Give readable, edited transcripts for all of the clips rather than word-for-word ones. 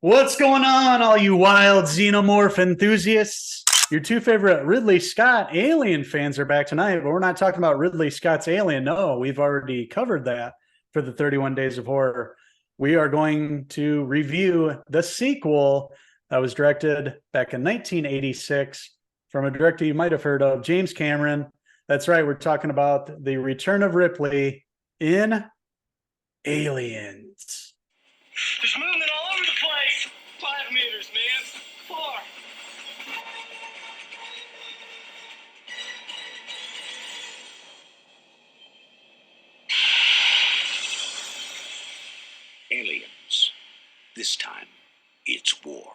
What's going on, all you wild xenomorph enthusiasts? Your two favorite Ridley Scott Alien fans are back tonight, but we're not talking about Ridley Scott's Alien. No, we've already covered that for the 31 Days of Horror. We are going to review the sequel that was directed back in 1986 from a director you might have heard of, James Cameron. That's right, we're talking about the return of Ripley in Aliens. There's movement all over the place. 5 meters, man. 4. Aliens. This time, it's war.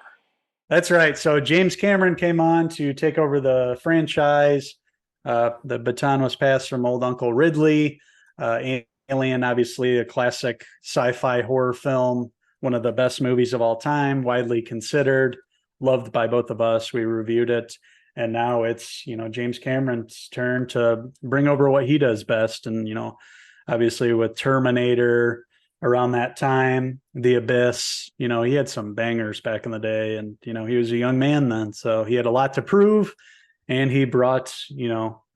That's right. So James Cameron came on to take over the franchise. The baton was passed from old Uncle Ridley. Alien, obviously a classic sci-fi horror film, one of the best movies of all time, widely considered, loved by both of us. We reviewed it, and now it's, James Cameron's turn to bring over what he does best. And, obviously with Terminator around that time, The Abyss, he had some bangers back in the day, and, he was a young man then, so he had a lot to prove. And he brought,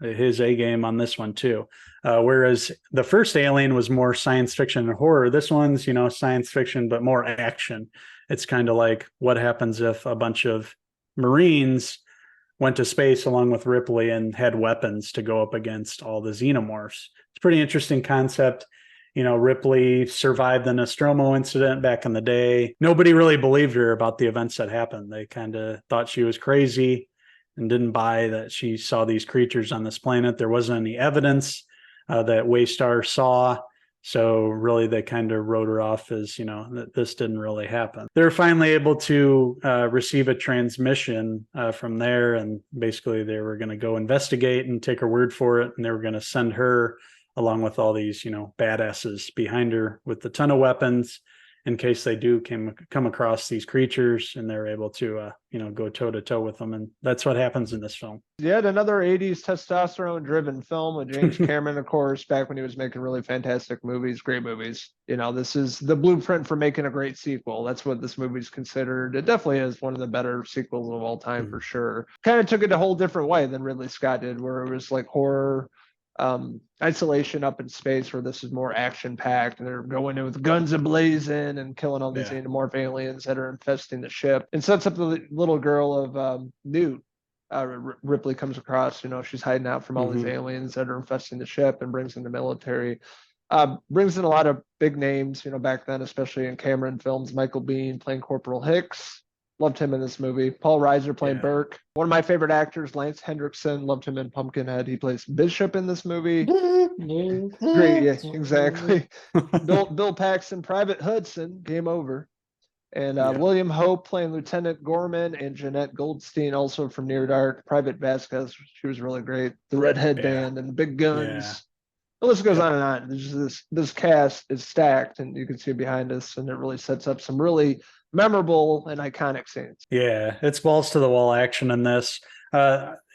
his A game on this one too. Whereas the first Alien was more science fiction and horror. This one's, science fiction, but more action. It's kind of like what happens if a bunch of Marines went to space along with Ripley and had weapons to go up against all the Xenomorphs. It's a pretty interesting concept. Ripley survived the Nostromo incident back in the day. Nobody really believed her about the events that happened. They kind of thought she was crazy and didn't buy that she saw these creatures on this planet. There wasn't any evidence that Waystar saw. So really they kind of wrote her off as, that this didn't really happen. They're finally able to receive a transmission from there. And basically they were going to go investigate and take her word for it. And they were going to send her along with all these, badasses behind her with a ton of weapons in case they do come across these creatures, and they're able to, go toe to toe with them. And that's what happens in this film. Yet another 80s testosterone driven film with James Cameron, of course, back when he was making really fantastic movies, great movies. This is the blueprint for making a great sequel. That's what this movie's considered. It definitely is one of the better sequels of all time for sure. Kind of took it a whole different way than Ridley Scott did, where it was like horror, isolation up in space, where this is more action packed, and they're going in with guns ablazing and killing all these xenomorph aliens that are infesting the ship, and sets up the little girl of Newt. Ripley comes across, she's hiding out from all these aliens that are infesting the ship, and brings in the military. Brings in a lot of big names, back then, especially in Cameron films. Michael Biehn playing Corporal Hicks. Loved him in this movie. Paul Reiser playing Burke. One of my favorite actors, Lance Hendrickson. Loved him in Pumpkinhead. He plays Bishop in this movie. Great, yeah, exactly. Bill Paxton, Private Hudson, game over. And William Hope playing Lieutenant Gorman, and Jeanette Goldstein, also from Near Dark. Private Vasquez, she was really great. The red headband and the big guns. Yeah. The list goes on and on. There's this cast is stacked, and you can see it behind us, and it really sets up some really memorable and iconic scenes. Yeah, it's balls to the wall action in this.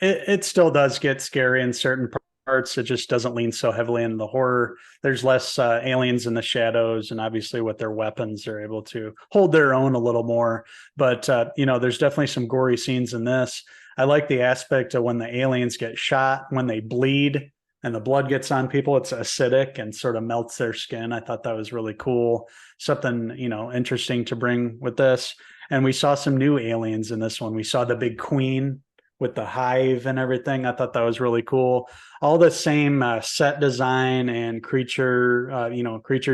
It still does get scary in certain parts. It just doesn't lean so heavily into the horror. There's less aliens in the shadows, and obviously with their weapons, they're able to hold their own a little more. But, there's definitely some gory scenes in this. I like the aspect of when the aliens get shot, when they bleed, and the blood gets on people, it's acidic and sort of melts their skin. I thought that was really cool. Something, interesting to bring with this. And we saw some new aliens in this one. We saw the big queen with the hive and everything. I thought that was really cool. All the same set design and creature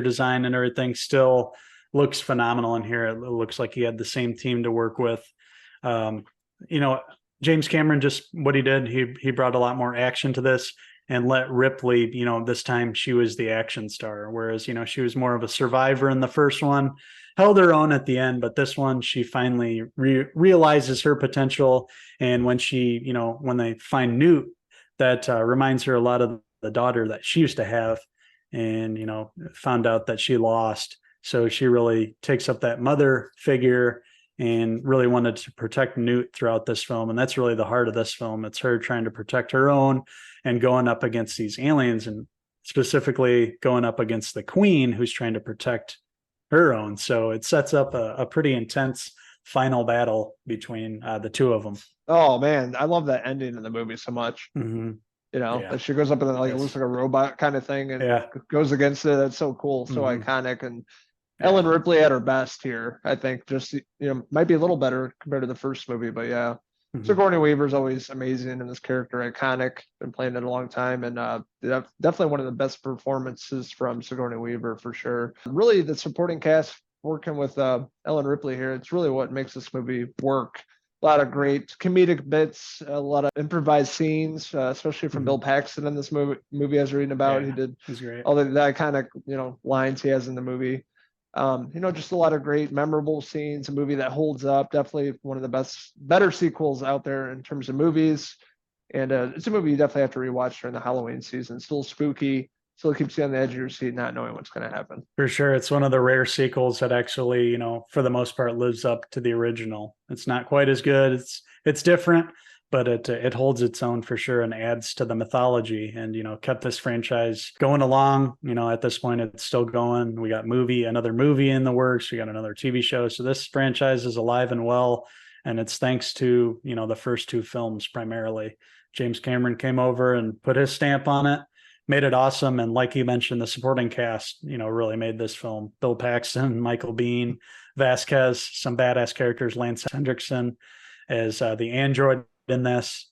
design and everything still looks phenomenal in here. It looks like he had the same team to work with. James Cameron, just what he did, he brought a lot more action to this. And let Ripley, this time she was the action star, whereas, she was more of a survivor in the first one, held her own at the end. But this one, she finally realizes her potential. And when when they find Newt, that reminds her a lot of the daughter that she used to have, and, found out that she lost. So she really takes up that mother figure and really wanted to protect Newt throughout this film. And that's really the heart of this film. It's her trying to protect her own and going up against these aliens, and specifically going up against the queen, who's trying to protect her own. So it sets up a pretty intense final battle between the two of them. Oh man, I love that ending in the movie so much. Mm-hmm. You know, Yeah. like she goes up and like it Yes. looks like a robot kind of thing and Yeah. goes against it. That's so cool, so Mhm. iconic. And Yeah. Ellen Ripley at her best here, I think. Just might be a little better compared to the first movie, but yeah. Mhm. Sigourney Weaver's always amazing, and this character iconic. Been playing it a long time, and definitely one of the best performances from Sigourney Weaver for sure. Really, the supporting cast working with Ellen Ripley here, it's really what makes this movie work. A lot of great comedic bits, a lot of improvised scenes, especially from Mhm. Bill Paxton in this movie I was reading about. Yeah, He did it was great. all the iconic, lines he has in the movie. Just a lot of great memorable scenes, a movie that holds up. Definitely one of the better sequels out there in terms of movies. And it's a movie you definitely have to rewatch during the Halloween season. Still spooky, still keeps you on the edge of your seat, not knowing what's going to happen. For sure. It's one of the rare sequels that actually, for the most part lives up to the original. It's not quite as good. It's different, but it holds its own for sure and adds to the mythology and, kept this franchise going along. At this point it's still going. We got another movie in the works. We got another TV show. So this franchise is alive and well. And it's thanks to, the first two films primarily. James Cameron came over and put his stamp on it, made it awesome. And like you mentioned, the supporting cast, really made this film. Bill Paxton, Michael Biehn, Vasquez, some badass characters, Lance Hendrickson as the android in this.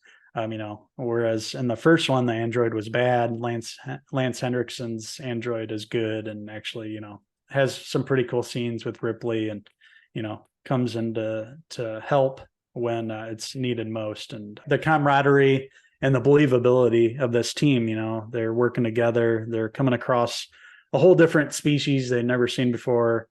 Whereas in the first one, the android was bad. Lance Hendrickson's android is good and actually, has some pretty cool scenes with Ripley and, comes in to help when it's needed most. And the camaraderie and the believability of this team, they're working together. They're coming across a whole different species they've never seen before,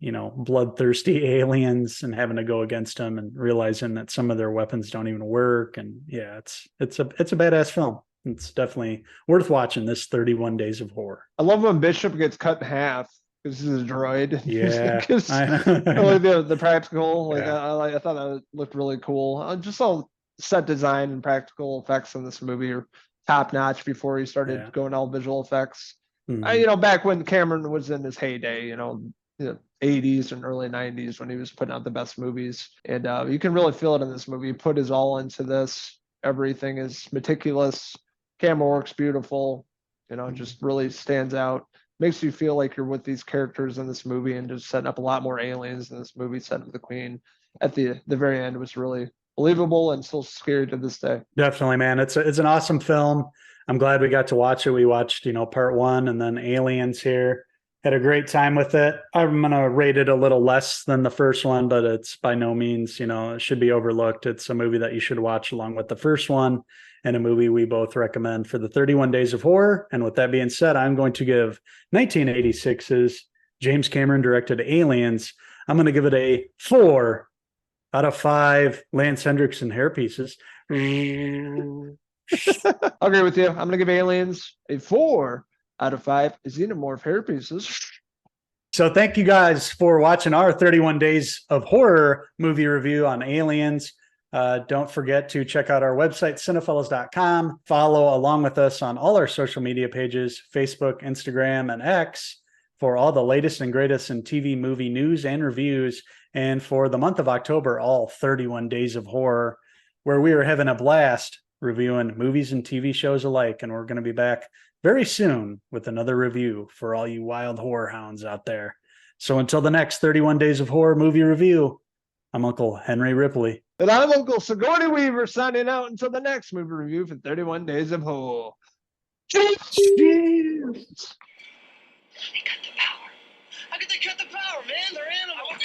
bloodthirsty aliens, and having to go against them and realizing that some of their weapons don't even work. And yeah, it's a badass film. It's definitely worth watching, this 31 Days of Horror. I love when Bishop gets cut in half because he's a droid. Yeah, I know. like the practical. Like Yeah. I thought that looked really cool. Just all set design and practical effects in this movie are top notch before he started going all visual effects. Mhm. Back when Cameron was in his heyday, the 80s and early 90s when he was putting out the best movies. And you can really feel it in this movie. He put his all into this. Everything is meticulous. Camera work's beautiful. It just really stands out. Makes you feel like you're with these characters in this movie and just setting up a lot more aliens in this movie, setting up the Queen at the very end was really believable and still scary to this day. Definitely, man. It's an awesome film. I'm glad we got to watch it. We watched, part one and then Aliens here. Had a great time with it. I'm going to rate it a little less than the first one, but it's by no means, it should be overlooked. It's a movie that you should watch along with the first one, and a movie we both recommend for the 31 Days of Horror. And with that being said, I'm going to give 1986's James Cameron directed Aliens, I'm going to give it a 4 out of 5 Lance Hendrickson hair pieces. I'll agree with you. I'm going to give Aliens a 4 out of 5 Xenomorph hair pieces. So thank you guys for watching our 31 Days of Horror movie review on Aliens. Don't forget to check out our website, Cinephellas.com. Follow along with us on all our social media pages, Facebook, Instagram, and X, for all the latest and greatest in TV movie news and reviews. And for the month of October, all 31 Days of Horror, where we are having a blast reviewing movies and TV shows alike. And we're going to be back very soon with another review for all you wild horror hounds out there. So until the next 31 Days of Horror movie review, I'm Uncle Henry Ripley. And I'm Uncle Sigourney Weaver signing out until the next movie review for 31 Days of Horror. Cheers! They cut the power. How could they cut the power, man? They're animals.